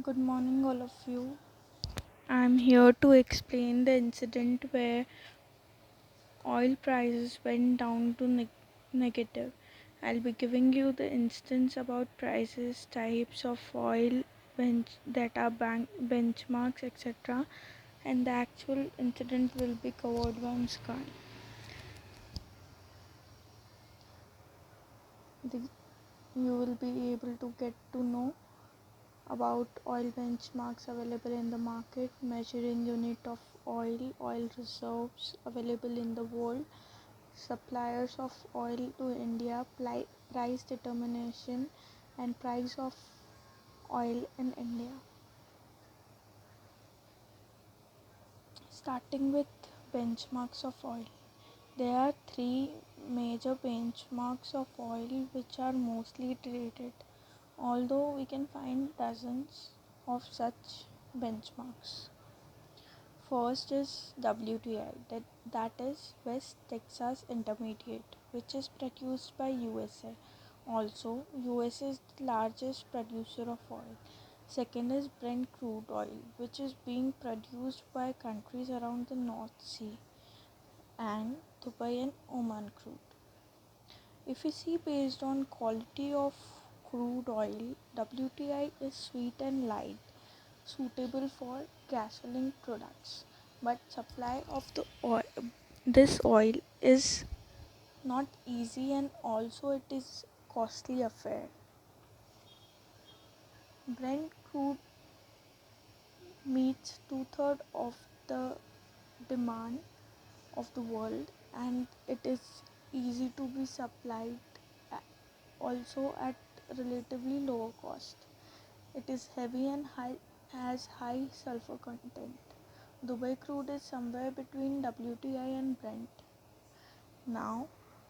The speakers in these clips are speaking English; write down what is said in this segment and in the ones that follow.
Good morning, all of you. I'm here to explain the incident where oil prices went down to negative. I'll be giving you the instance about prices, types of oil that are benchmarks, etc., and the actual incident will be covered by Muskan. The, you will be able to get to know about oil benchmarks available in the market, measuring unit of oil reserves available in the world, suppliers of oil to India, price determination, and price of oil in India. Starting with benchmarks of oil. There are three major benchmarks of oil which are mostly traded, although we can find dozens of such benchmarks. First is WTI, that is West Texas Intermediate, which is produced by USA. Also, USA is the largest producer of oil. Second is Brent crude oil, which is being produced by countries around the North Sea, and Dubai and Oman crude. If we see based on quality of crude oil, WTI is sweet and light, suitable for gasoline products, but supply of this oil is not easy, and also it is costly affair. Brent crude meets two-thirds of the demand of the world, and it is easy to be supplied, also at relatively lower cost. It is heavy and has high sulfur content. Dubai crude is somewhere between WTI and Brent. Now,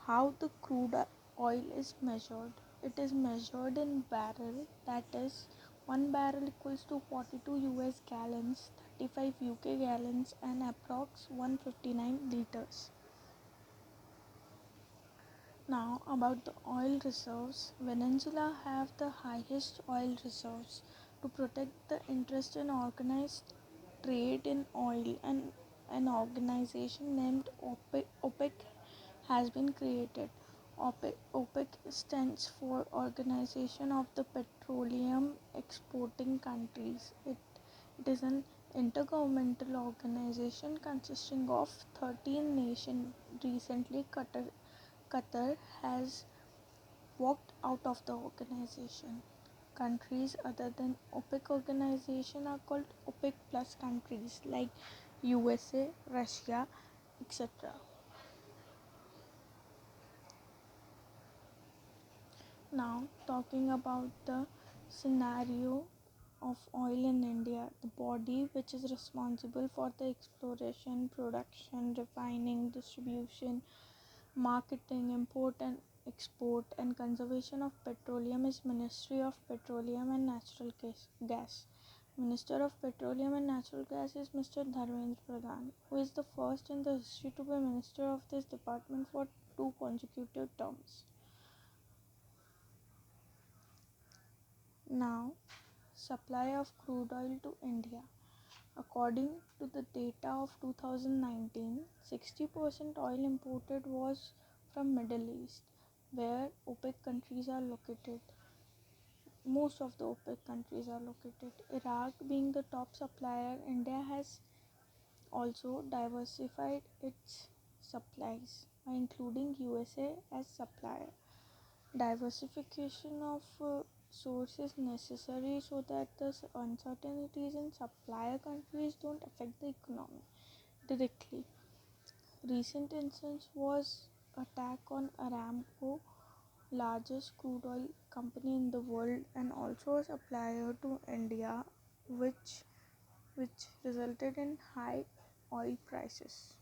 how the crude oil is measured? It is measured in barrel, that is, 1 barrel equals to 42 US gallons, 35 UK gallons, and approx 159 liters. Now, about the oil reserves. Venezuela have the highest oil reserves. To protect the interest in organized trade in oil, and an organization named OPEC has been created. OPEC stands for Organization of the Petroleum Exporting Countries. It is an intergovernmental organization consisting of 13 nations. Recently, Qatar has walked out of the organization. Countries other than OPEC organization are called OPEC plus countries like USA, Russia, etc. Now, talking about the scenario of oil in India, the body which is responsible for the exploration, production, refining, distribution, marketing, import and export, and conservation of petroleum is Ministry of Petroleum and Natural Gas. Minister of Petroleum and Natural Gas is Mr. Dharmendra Pradhan, who is the first in the history to be Minister of this department for two consecutive terms. Now, supply of crude oil to India. According to the data of 2019, 60% oil imported was from Middle East, where OPEC countries are located. Most of the OPEC countries are located. Iraq being the top supplier, India has also diversified its supplies by including USA as supplier. Diversification of source is necessary so that the uncertainties in supplier countries don't affect the economy directly. Recent instance was attack on Aramco, largest crude oil company in the world and also a supplier to India, which resulted in high oil prices.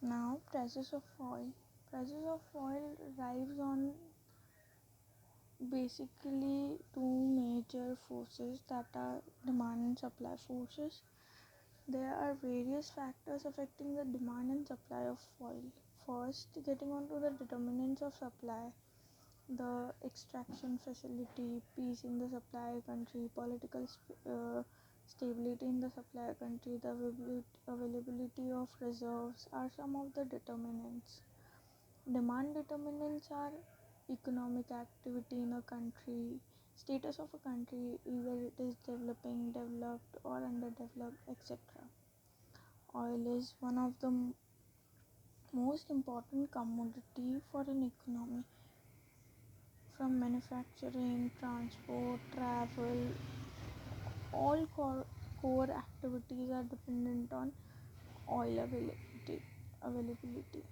Now, prices of oil. Prices of oil rise on basically two major forces, that are demand and supply forces. There are various factors affecting the demand and supply of oil. first, getting on to the determinants of supply, the extraction facility, peace in the supplier country, political stability in the supplier country, the availability of reserves are some of the determinants. Demand determinants are economic activity in a country, status of a country, either it is developing, developed, or underdeveloped, etc. Oil is one of the most important commodity for an economy. From manufacturing, transport, travel, all core activities are dependent on oil availability.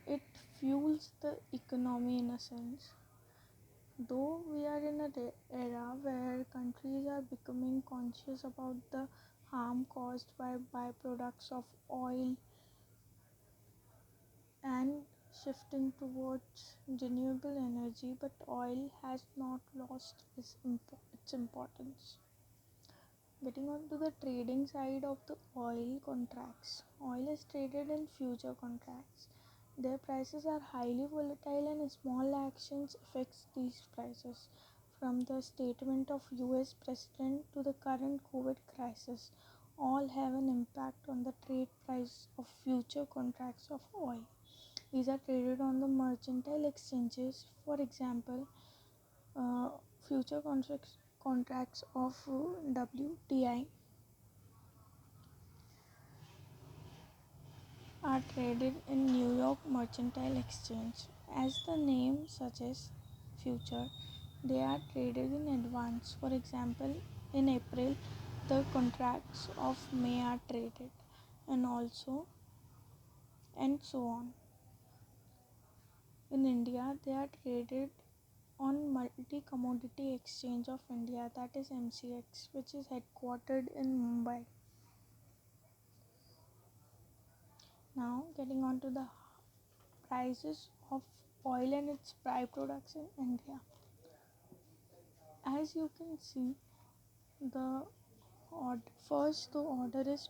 It fuels the economy in a sense. Though we are in an era where countries are becoming conscious about the harm caused by byproducts of oil and shifting towards renewable energy, but oil has not lost its importance. Getting on to the trading side of the oil contracts. Oil is traded in future contracts. Their prices are highly volatile and small actions affects these prices. From the statement of US President to the current COVID crisis, all have an impact on the trade price of future contracts of oil. These are traded on the mercantile exchanges. For example, uh, future contracts of WTI are traded in New York Mercantile Exchange. As the name suggests, future, they are traded in advance. For example, in April, the contracts of May are traded, and also, and so on. In India, they are traded on Multi Commodity Exchange of India, that is MCX, which is headquartered in Mumbai. Now, getting on to the prices of oil and its byproducts in India. As you can see, the first the order is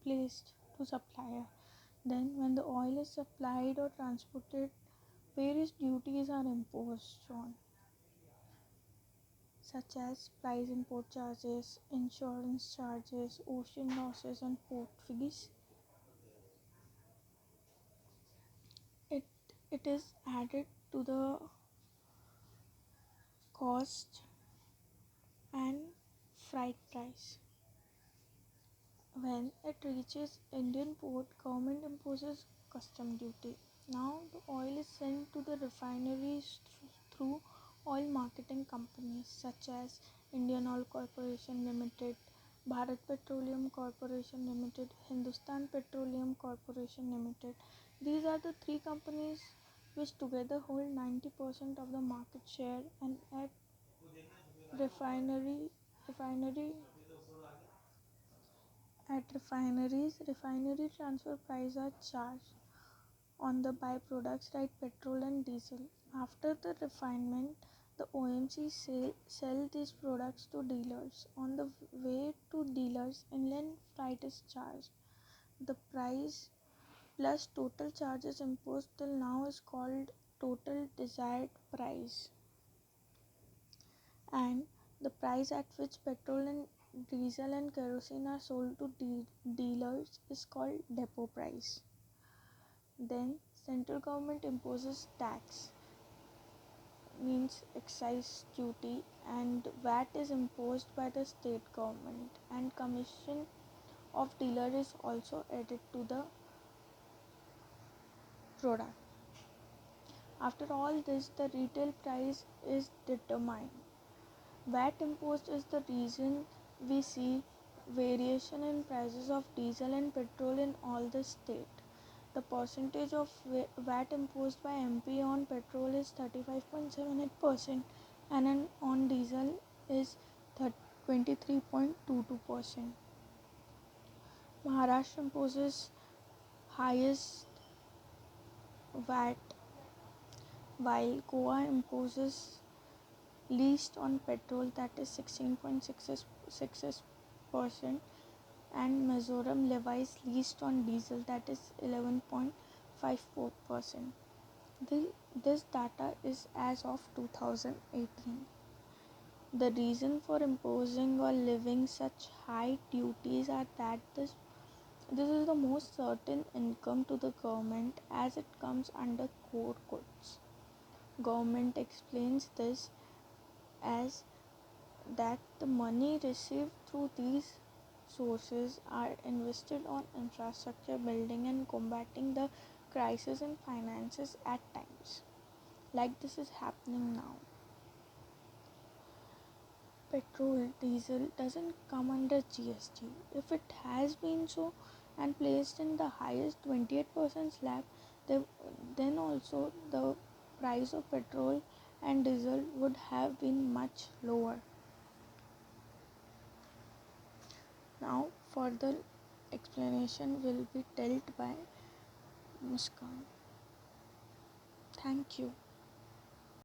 placed to supplier. Then, when the oil is supplied or transported, various duties are imposed on, such as price import charges, insurance charges, ocean losses, and port fees. It it is added to the cost and freight price. When it reaches Indian port, government imposes custom duty. Now the oil is sent to the refineries through oil marketing companies such as Indian Oil Corporation Limited, Bharat Petroleum Corporation Limited, Hindustan Petroleum Corporation Limited. These are the three companies which together hold 90% of the market share, and refinery refinery refineries, refinery transfer prices are charged on the byproducts like petrol and diesel. After the refinement, the OMC sell these products to dealers. On the way to dealers, inland freight is charged. The price plus total charges imposed till now is called total desired price, and the price at which petrol and diesel and kerosene are sold to dealers is called depot price. Then central government imposes tax, means excise duty, and VAT is imposed by the state government, and commission of dealer is also added to the product. After all this, the retail price is determined. VAT imposed is the reason we see variation in prices of diesel and petrol in all the state. The percentage of VAT imposed by MP on petrol is 35.78% and on diesel is 23.22%. Maharashtra imposes highest VAT, while Goa imposes least on petrol, that is 16.66%, and Mizoram levies least on diesel, that is 11.54%. This data is as of 2018. The reason for imposing or levying such high duties are that this is the most certain income to the government as it comes under core goods. Government explains this as that the money received through these sources are invested on infrastructure building and combating the crisis in finances at times like this is happening now. Petrol, diesel doesn't come under GST. If it has been so and placed in the highest 28% slab, then also the price of petrol and diesel would have been much lower. Now, further explanation will be dealt by Muskan. Thank you.